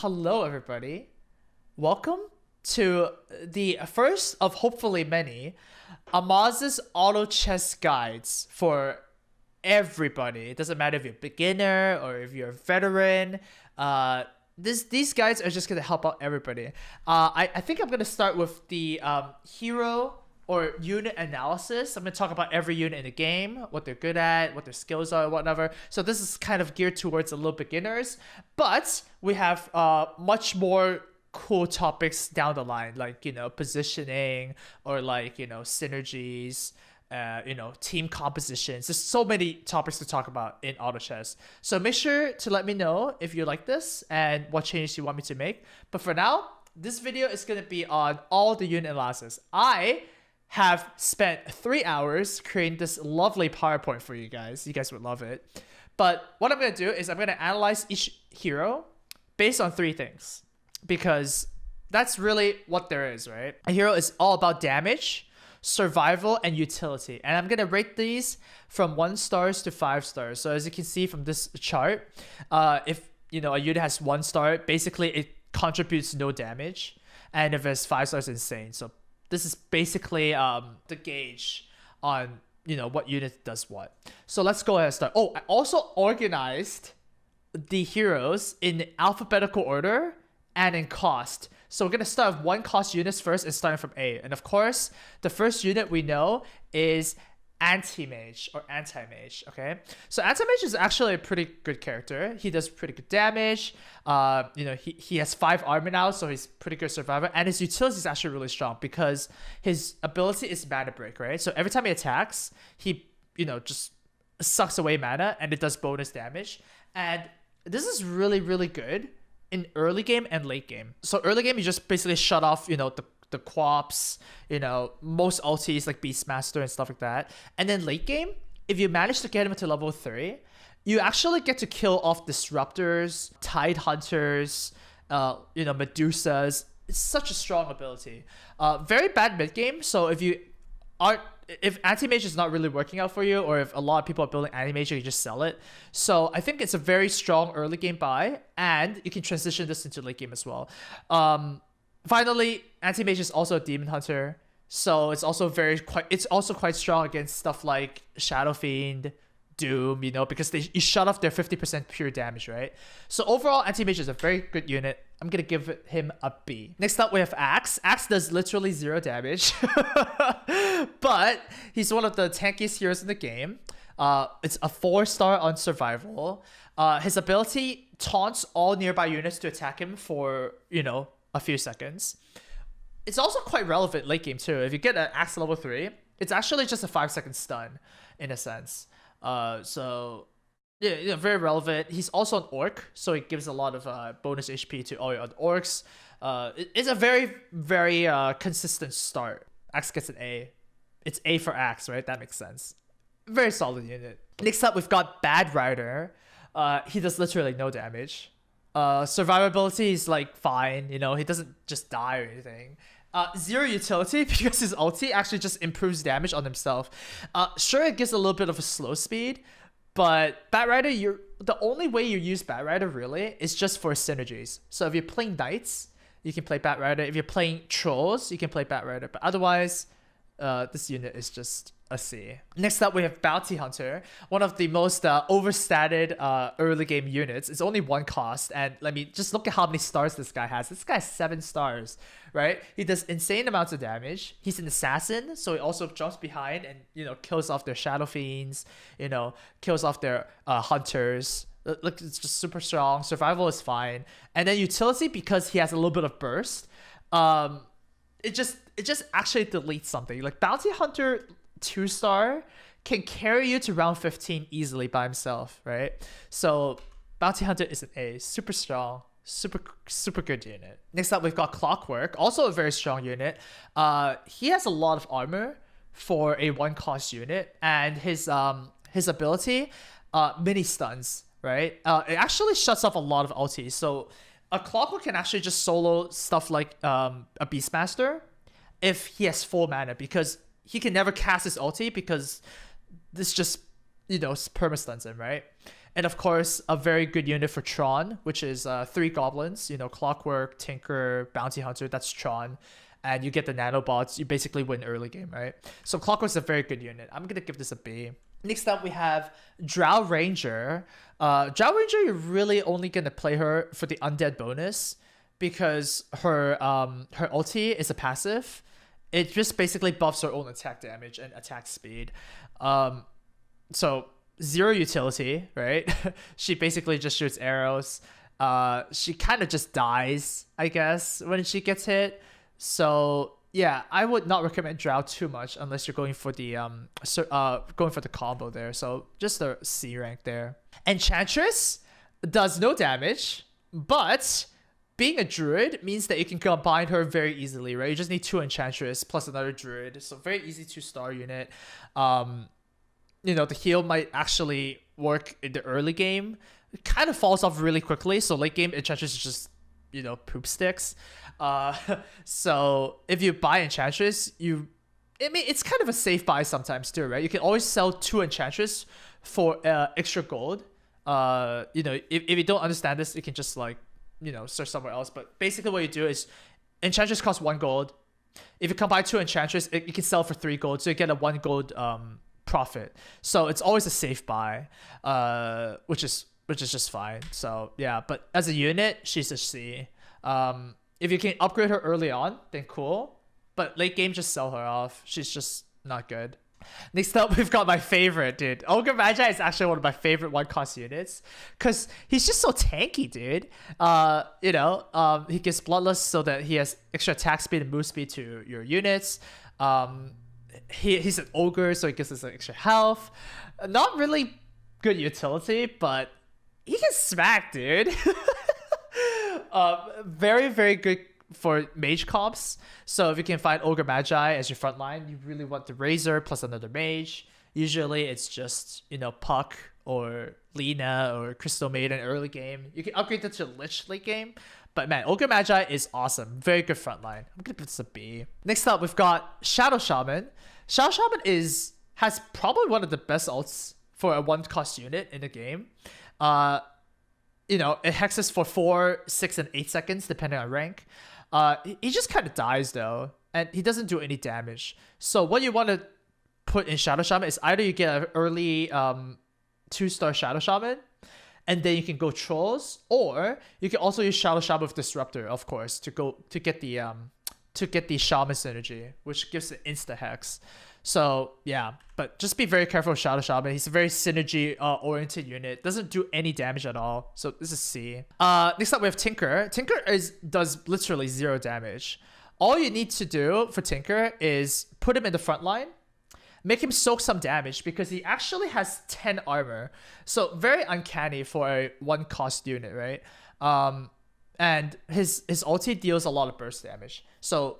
Hello, everybody. Welcome to the first of hopefully many Amaz's auto chess guides for everybody. It doesn't matter if you're a beginner or if you're a veteran. These guides are just going to help out everybody. I think I'm going to start with the hero or unit analysis. I'm going to talk about every unit in the game, what they're good at, what their skills are, whatever. So this is kind of geared towards a little beginners, but we have much more cool topics down the line, like, positioning or like, synergies, team compositions. There's so many topics to talk about in auto chess. So make sure to let me know if you like this and what changes you want me to make. But for now, this video is going to be on all the unit analysis. I have spent 3 hours creating this lovely PowerPoint for you guys. You guys would love it. But what I'm going to do is I'm going to analyze each hero based on 3 things, because that's really what there is, right? A hero is all about damage, survival, and utility. And I'm going to rate these from 1 stars to 5 stars. So as you can see from this chart, if a unit has 1 star, basically it contributes no damage. And if it's 5 stars, insane. So this is basically the gauge on what unit does what. So let's go ahead and start. Oh, I also organized the heroes in alphabetical order and in cost. So we're going to start with 1 cost units first and starting from A. And of course, the first unit we know is anti-mage or anti-mage, okay? So anti-mage is actually a pretty good character. He does pretty good damage. He has 5 armor now, so he's pretty good survivor. And his utility is actually really strong because his ability is mana break, right? So every time he attacks, he, just sucks away mana and it does bonus damage. And this is really, really good in early game and late game. So early game, you just basically shut off, the quaps, most ultis like Beastmaster and stuff like that. And then late game, if you manage to get him to level 3, you actually get to kill off disruptors, tide hunters, Medusas. It's such a strong ability. Very bad mid game. So if anti-mage is not really working out for you, or if a lot of people are building anti-mage, you just sell it. So I think it's a very strong early game buy, and you can transition this into late game as well. Finally, anti-mage is also a demon hunter, so it's also quite strong against stuff like Shadow Fiend, Doom, because you shut off their 50% pure damage, right? So overall, anti-mage is a very good unit. I'm gonna give him a B. Next up, we have Axe. Axe does literally 0 damage, but he's one of the tankiest heroes in the game. It's a 4-star on survival. His ability taunts all nearby units to attack him for, a few seconds. It's also quite relevant late game too. If you get an Axe level 3, it's actually just a 5-second stun in a sense. So yeah, very relevant. He's also an orc, so it gives a lot of bonus HP to all your other orcs. It's a very, very consistent start. Axe gets an A. It's A for Axe, right? That makes sense. Very solid unit. Next up, we've got Bad Rider. He does literally no damage. Survivability is like fine, he doesn't just die or anything. 0 utility because his ulti actually just improves damage on himself. Sure, it gives a little bit of a slow speed, but Bat Rider, the only way you use Bat Rider really is just for synergies. So if you're playing knights, you can play Bat Rider. If you're playing trolls, you can play Bat Rider. But otherwise, this unit is just a C. Next up, we have Bounty Hunter, one of the most overstated early game units. It's only 1 cost, and let me just look at how many stars this guy has. This guy has 7 stars, right? He does insane amounts of damage. He's an assassin, so he also jumps behind and kills off their Shadow Fiends, kills off their hunters. Look, it's just super strong. Survival is fine, and then utility, because he has a little bit of burst. It just actually deletes something. Like Bounty Hunter 2-star can carry you to round 15 easily by himself, right? So Bounty Hunter is an A. Super strong. Super good unit. Next up, we've got Clockwork. Also a very strong unit. He has a lot of armor for a 1-cost unit. And his ability, mini stuns, right? It actually shuts off a lot of ultis. So a Clockwork can actually just solo stuff like a Beastmaster if he has full mana, because he can never cast his ulti because this just, perma-stuns him, right? And of course, a very good unit for Tron, which is 3 goblins, Clockwork, Tinker, Bounty Hunter, that's Tron. And you get the nanobots, you basically win early game, right? So Clockwork's a very good unit. I'm going to give this a B. Next up, we have Drow Ranger. Drow Ranger, you're really only going to play her for the undead bonus because her ulti is a passive. It just basically buffs her own attack damage and attack speed. So 0 utility, right? She basically just shoots arrows. She kind of just dies, I guess, when she gets hit. So yeah, I would not recommend Drow too much unless you're going for the combo there. So just a C rank there. Enchantress does no damage, but being a druid means that you can combine her very easily, right? You just need 2 Enchantress plus another druid. So very easy 2-star unit. The heal might actually work in the early game. It kind of falls off really quickly. So late game Enchantress is just, poop sticks. So if you buy Enchantress, it's kind of a safe buy sometimes too, right? You can always sell 2 Enchantress for extra gold. If you don't understand this, you can just search somewhere else. But basically what you do is Enchantress costs 1 gold. If you combine 2 Enchantress, you can sell for 3 gold. So you get a 1 gold profit. So it's always a safe buy, which is just fine. So yeah, but as a unit, she's a C. If you can upgrade her early on, then cool. But late game, just sell her off. She's just not good. Next up, we've got my favorite, dude. Ogre Magi is actually one of my favorite 1-cost units because he's just so tanky, dude. He gives Bloodlust so that he has extra attack speed and move speed to your units. He's an ogre, so he gives us extra health. Not really good utility, but he can smack, dude. Very, very good for mage comps. So if you can find Ogre Magi as your front line, you really want the Razor plus another mage. Usually it's just, Puck or Lina or Crystal Maiden early game. You can upgrade that to Lich late game. But man, Ogre Magi is awesome. Very good front line. I'm going to put this a B. Next up, we've got Shadow Shaman. Shadow Shaman has probably one of the best ults for a 1-cost unit in the game. It hexes for 4, 6, and 8 seconds, depending on rank. He just kind of dies, though, and he doesn't do any damage. So what you want to put in Shadow Shaman is either you get an early 2-star Shadow Shaman, and then you can go Trolls, or you can also use Shadow Shaman with Disruptor, of course, to get the Shaman synergy, which gives an insta hex. So yeah, but just be very careful with Shadow Shaman. He's a very synergy oriented unit. Doesn't do any damage at all. So this is C. Next up we have Tinker. Tinker does literally 0 damage. All you need to do for Tinker is put him in the front line, make him soak some damage because he actually has 10 armor. So very uncanny for a 1-cost unit, right? And his ulti deals a lot of burst damage. So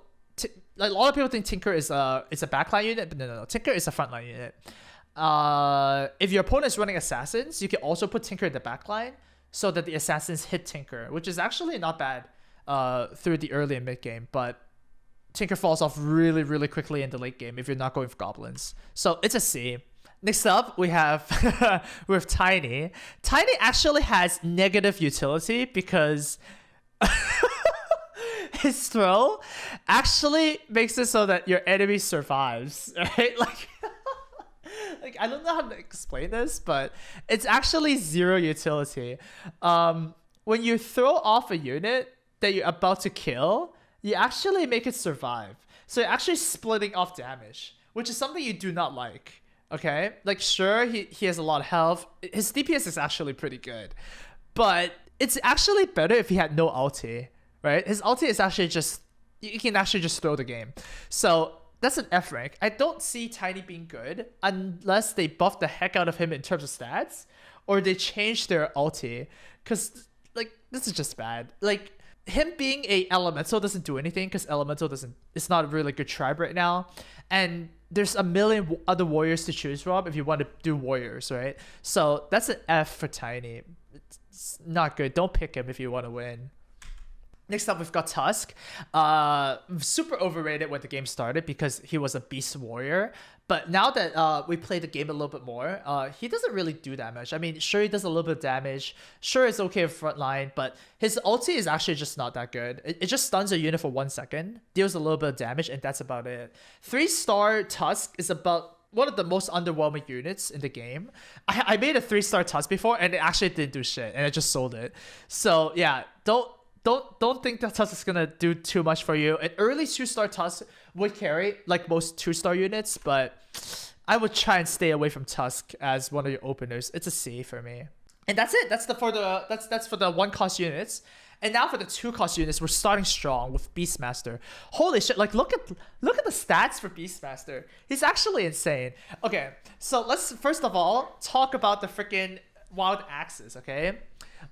a lot of people think Tinker is a backline unit, but no. Tinker is a frontline unit. If your opponent is running assassins, you can also put Tinker in the backline so that the assassins hit Tinker, which is actually not bad through the early and mid game. But Tinker falls off really, really quickly in the late game if you're not going for goblins. So it's a C. Next up, we have Tiny. Tiny actually has negative utility because his throw actually makes it so that your enemy survives, right? Like I don't know how to explain this, but it's actually 0 utility. When you throw off a unit that you're about to kill, you actually make it survive. So you're actually splitting off damage, which is something you do not like. Okay, like sure, he has a lot of health. His DPS is actually pretty good, but it's actually better if he had no ulti, right? His ulti is actually just, you can actually just throw the game. So that's an F rank. I don't see Tiny being good unless they buff the heck out of him in terms of stats, or they change their ulti, because like this is just bad. Like him being a elemental doesn't do anything because elemental it's not a really good tribe right now, and there's a million other warriors to choose from if you want to do warriors, right? So that's an F for Tiny. It's not good. Don't pick him if you want to win. Next up, we've got Tusk. Super overrated when the game started because he was a beast warrior. But now that we play the game a little bit more, he doesn't really do that much. I mean, sure, he does a little bit of damage. Sure, it's okay front line, but his ulti is actually just not that good. It just stuns a unit for 1 second, deals a little bit of damage, and that's about it. 3-star Tusk is about one of the most underwhelming units in the game. I made a 3-star Tusk before, and it actually didn't do shit, and I just sold it. So yeah, don't think that Tusk is gonna do too much for you. An early 2-star Tusk would carry like most 2-star units, but I would try and stay away from Tusk as one of your openers. It's a C for me. And that's it. That's for the 1-cost units. And now for the 2-cost units, we're starting strong with Beastmaster. Holy shit! Like look at the stats for Beastmaster. He's actually insane. Okay, so let's first of all talk about the freaking Wild Axis. Okay,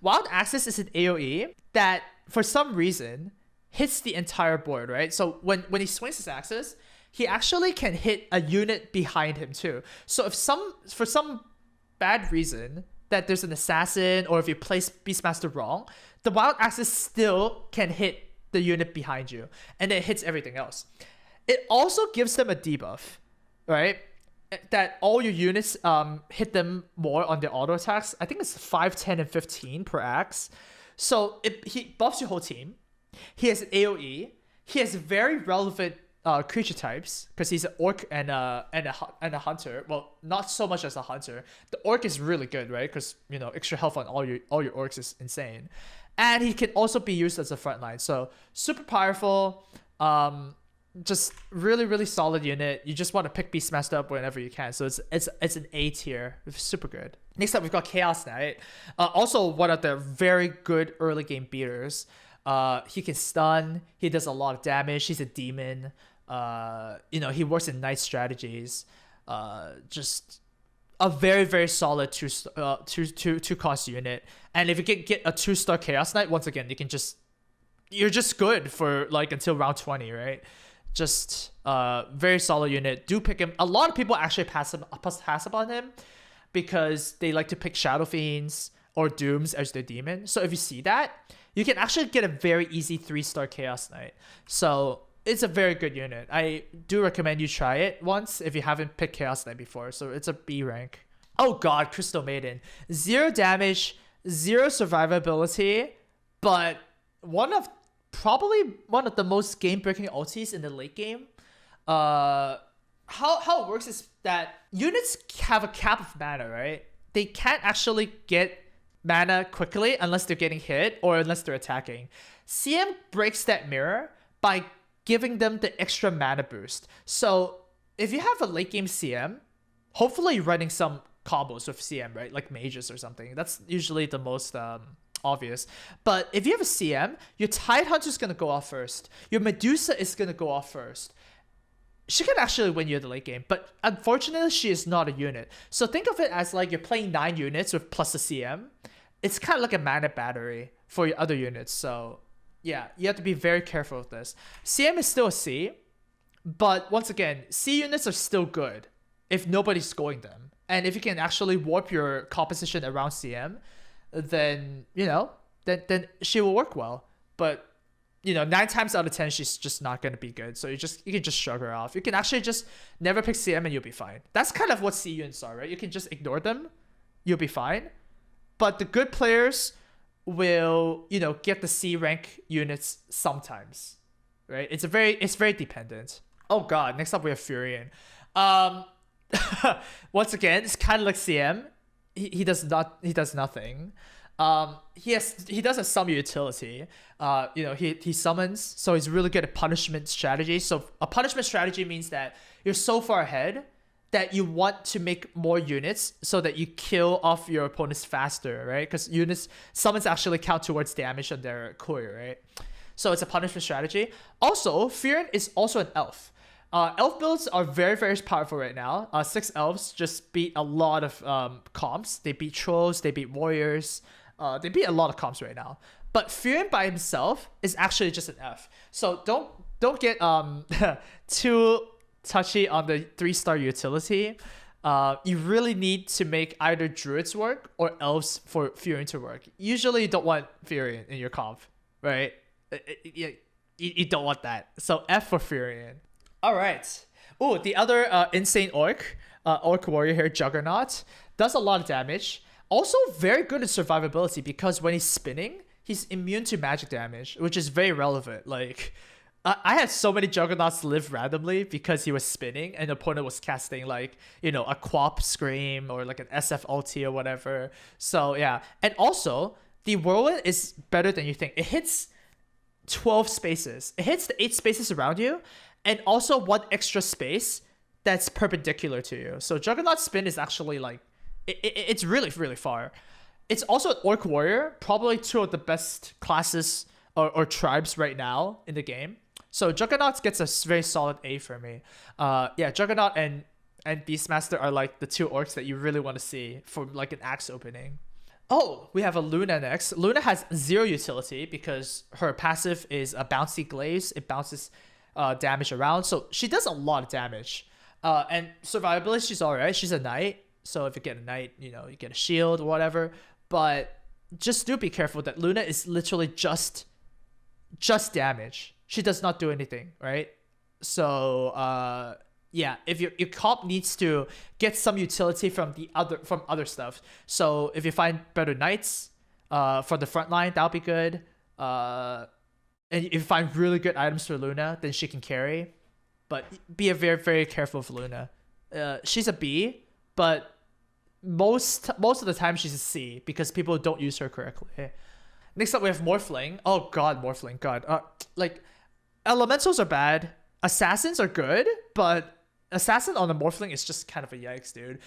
Wild Axis is an AOE that for some reason hits the entire board, right? So when he swings his axis, he actually can hit a unit behind him too. So if for some bad reason that there's an assassin, or if you place Beastmaster wrong, the Wild Axis still can hit the unit behind you, and it hits everything else. It also gives them a debuff, right? That all your units hit them more on their auto attacks. I think it's 5, 10, and 15 per axe. So he buffs your whole team. He has an AOE. He has very relevant creature types because he's an orc and a hunter. Well, not so much as a hunter. The orc is really good, right? Because extra health on all your orcs is insane, and he can also be used as a frontline. So super powerful. Just really solid unit. You just want to pick Beastmaster up whenever you can. So it's an A tier. It's super good. Next up, we've got Chaos Knight. Also one of the very good early game beaters. He can stun. He does a lot of damage. He's a demon. He works in night strategies. Just a very solid two cost unit. And if you can get a 2-star Chaos Knight, once again, you're just good for like until round 20, right? Just very solid unit. Do pick him. A lot of people actually pass up on him because they like to pick Shadow Fiends or Dooms as their demon. So if you see that, you can actually get a very easy 3-star Chaos Knight. So it's a very good unit. I do recommend you try it once if you haven't picked Chaos Knight before. So it's a B rank. Oh god, Crystal Maiden. 0 damage, 0 survivability, but probably one of the most game-breaking ultis in the late game. How it works is that units have a cap of mana, right? They can't actually get mana quickly unless they're getting hit or unless they're attacking. CM breaks that mirror by giving them the extra mana boost. So if you have a late game CM, hopefully you're running some combos with CM, right? Like mages or something. That's usually the most obvious. But if you have a CM, your Tidehunter is going to go off first. Your Medusa is going to go off first. She can actually win you the late game, but unfortunately, she is not a unit. So think of it as like you're playing 9 units with plus a CM. It's kind of like a mana battery for your other units. So yeah, you have to be very careful with this. CM is still a C, but once again, C units are still good if nobody's scoring them. And if you can actually warp your composition around CM, then, then she will work well. But 9 times out of 10, she's just not going to be good. So you can just shrug her off. You can actually just never pick CM and you'll be fine. That's kind of what C units are, right? You can just ignore them. You'll be fine. But the good players will, get the C rank units sometimes, right? It's very dependent. Oh God, next up we have Furion. Once again, it's kind of like CM. He does nothing. He does have some utility. He summons, so he's really good at punishment strategy. So a punishment strategy means that you're so far ahead that you want to make more units so that you kill off your opponents faster, right? Because summons actually count towards damage on their courier, right? So it's a punishment strategy. Also, Furion is also an elf. Elf builds are very powerful right now. 6 elves just beat a lot of comps. They beat trolls, they beat warriors. They beat a lot of comps right now. But Furion by himself is actually just an F. So don't get too touchy on the 3-star utility. You really need to make either druids work or elves for Furion to work. Usually you don't want Furion in your comp, right? You don't want that. So F for Furion. All right. Oh, the other insane orc warrior here, Juggernaut, does a lot of damage. Also very good at survivability because when he's spinning, he's immune to magic damage, which is very relevant. Like, I had so many Juggernauts live randomly because he was spinning and the opponent was casting like, a Quap Scream or like an SF ulti or whatever. So yeah. And also, the Whirlwind is better than you think. It hits 12 spaces. It hits the 8 spaces around you and also 1 extra space that's perpendicular to you. So Juggernaut Spin is actually like, it's really, really far. It's also an Orc Warrior, probably 2 of the best classes or tribes right now in the game. So Juggernaut gets a very solid A for me. Yeah, Juggernaut and Beastmaster are like the 2 orcs that you really want to see for like an axe opening. Oh, we have a Luna next. Luna has 0 utility because her passive is a bouncy glaze. It bounces damage around. So she does a lot of damage. And survivability, she's alright. She's a knight. So if you get a knight, you get a shield or whatever. But just do be careful that Luna is literally just damage. She does not do anything, right? So yeah, if your comp needs to get some utility from other stuff. So if you find better knights for the front line, that'll be good. And if you find really good items for Luna, then she can carry. But be very, very careful of Luna. She's a B, but most of the time she's a C because people don't use her correctly. Next up, we have Morphling. Oh god, Morphling, god. Like, Elementals are bad. Assassins are good, but Assassin on the Morphling is just kind of a yikes, dude.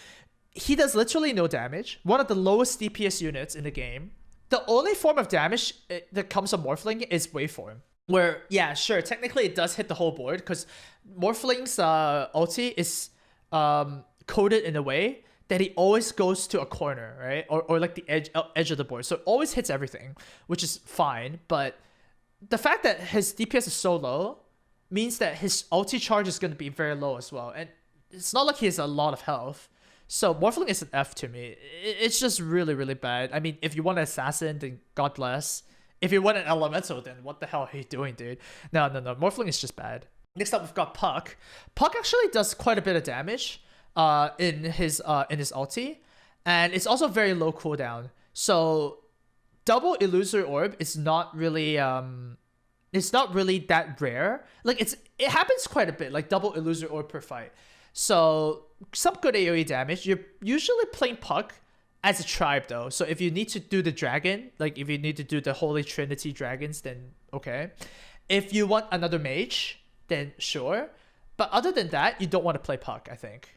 He does literally no damage. One of the lowest DPS units in the game. The only form of damage that comes from Morphling is Waveform. Where, yeah, sure, technically it does hit the whole board because Morphling's ulti is coded in a way that he always goes to a corner, right? Or like the edge of the board. So it always hits everything, which is fine, but the fact that his DPS is so low means that his ulti charge is going to be very low as well. And it's not like he has a lot of health. So Morphling is an F to me. It's just really, really bad. I mean, if you want an assassin, then God bless. If you want an elemental, then what the hell are you doing, dude? No. Morphling is just bad. Next up, we've got Puck. Puck actually does quite a bit of damage in his ulti. And it's also very low cooldown. So double illusory orb is not really that rare. Like it happens quite a bit, like double illusory orb per fight. So some good AoE damage. You're usually playing Puck as a tribe though. So if you need to do the dragon, like if you need to do the Holy Trinity dragons, then okay. If you want another mage, then sure. But other than that, you don't want to play Puck, I think.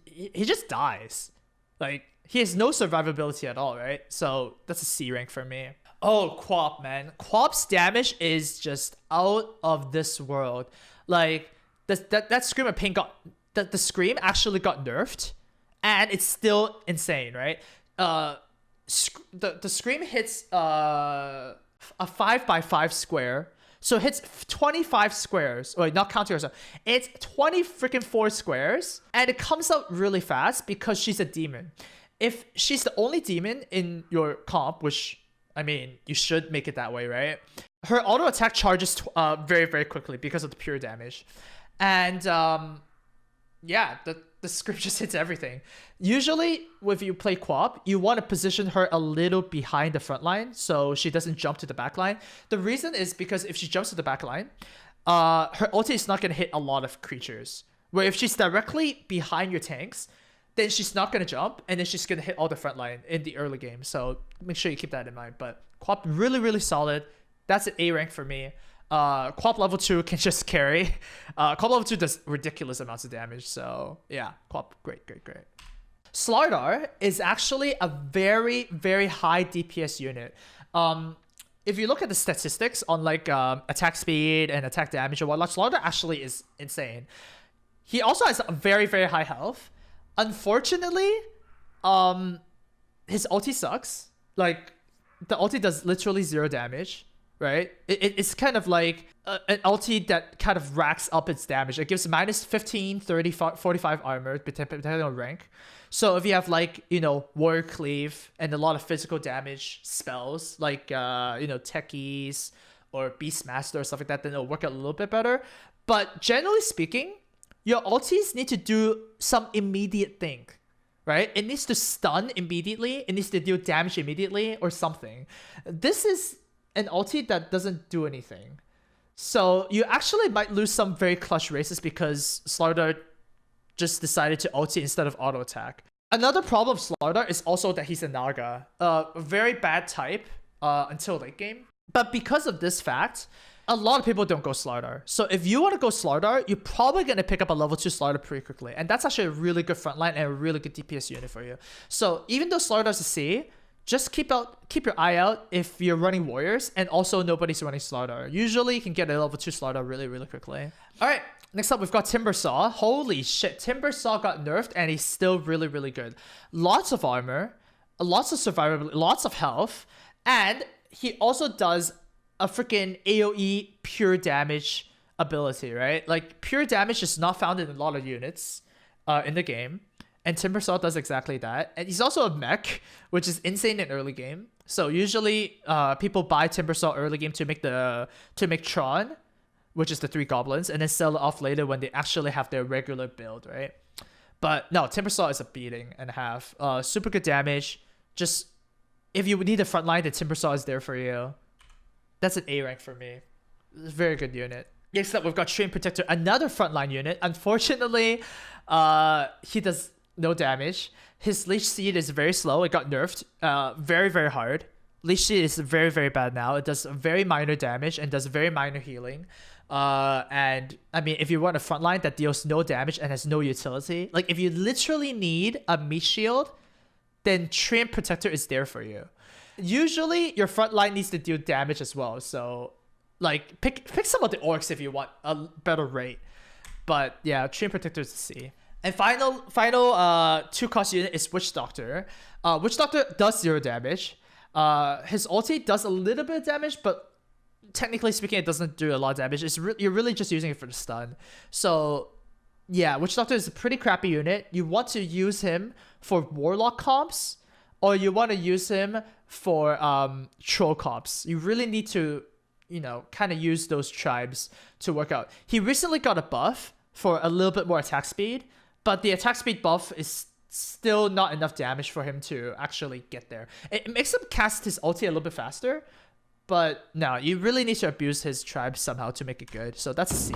He just dies. Like, he has no survivability at all, right? So that's a C rank for me. Oh, Quap, man. Quap's damage is just out of this world. Like, that Scream of Pain the Scream actually got nerfed. And it's still insane, right? The Scream hits a 5x5 square. So it hits 25 squares. Wait, not counting herself. It's 20 freaking 4 squares. And it comes out really fast because she's a demon. If she's the only demon in your comp, which, I mean, you should make it that way, right? Her auto attack charges very, very quickly because of the pure damage. And yeah, the script just hits everything. Usually, if you play Quap, you want to position her a little behind the front line so she doesn't jump to the back line. The reason is because if she jumps to the back line, her ulti is not going to hit a lot of creatures. Where if she's directly behind your tanks, then she's not going to jump, and then she's going to hit all the front line in the early game. So make sure you keep that in mind. But Quap, really, really solid. That's an A rank for me. Quap level 2 can just carry. Quap level 2 does ridiculous amounts of damage. So yeah, Quap, great. Slardar is actually a very, very high DPS unit. If you look at the statistics on like attack speed and attack damage and whatnot, Slardar actually is insane. He also has a very, very high health. Unfortunately, his ulti sucks. Like, the ulti does literally 0 damage. right? It's kind of like an ulti that kind of racks up its damage. It gives minus 15, 30, 45 armor, depending on rank. So if you have like, you know, Warrior Cleave and a lot of physical damage spells, like, you know, Techies or Beastmaster or stuff like that, then it'll work out a little bit better. But generally speaking, your ultis need to do some immediate thing, right? It needs to stun immediately. It needs to deal damage immediately or something. This is an ulti that doesn't do anything. So you actually might lose some very clutch races because Slardar just decided to ulti instead of auto attack. Another problem of Slardar is also that he's a Naga. A very bad type until late game. But because of this fact, a lot of people don't go Slardar. So if you want to go Slardar, you're probably going to pick up a level 2 Slardar pretty quickly. And that's actually a really good frontline and a really good DPS unit for you. So even though Slardar's a C, just keep your eye out if you're running Warriors and also nobody's running Slardar. Usually you can get a level 2 Slardar really, really quickly. Alright, next up we've got Timbersaw. Holy shit, Timbersaw got nerfed and he's still really, really good. Lots of armor, lots of survivability, lots of health, and he also does a freaking AoE pure damage ability, right? Like, pure damage is not found in a lot of units in the game. And Timbersaw does exactly that. And he's also a mech, which is insane in early game. So usually people buy Timbersaw early game to make Tron, which is the 3 goblins, and then sell it off later when they actually have their regular build, right? But no, Timbersaw is a beating and a half. Super good damage. Just, if you need a front line, then Timbersaw is there for you. That's an A rank for me. It's a very good unit. Next up, we've got Stream Protector, another frontline unit. Unfortunately, he does no damage. His Leech Seed is very slow. It got nerfed very, very hard. Leech Seed is very, very bad now. It does very minor damage and does very minor healing. And I mean, if you want a frontline that deals no damage and has no utility, like if you literally need a meat shield, then Stream Protector is there for you. Usually, your front line needs to deal damage as well. So, like, pick some of the orcs if you want a better rate. But yeah, Stream Protector is C. And final 2-cost unit is Witch Doctor. Witch Doctor does 0 damage. His ulti does a little bit of damage, but technically speaking, it doesn't do a lot of damage. You're really just using it for the stun. So yeah, Witch Doctor is a pretty crappy unit. You want to use him for Warlock comps, or you want to use him for Troll comps. You really need to, you know, kind of use those tribes to work out. He recently got a buff for a little bit more attack speed, but the attack speed buff is still not enough damage for him to actually get there. It makes him cast his ulti a little bit faster, but no, you really need to abuse his tribe somehow to make it good. So that's a C.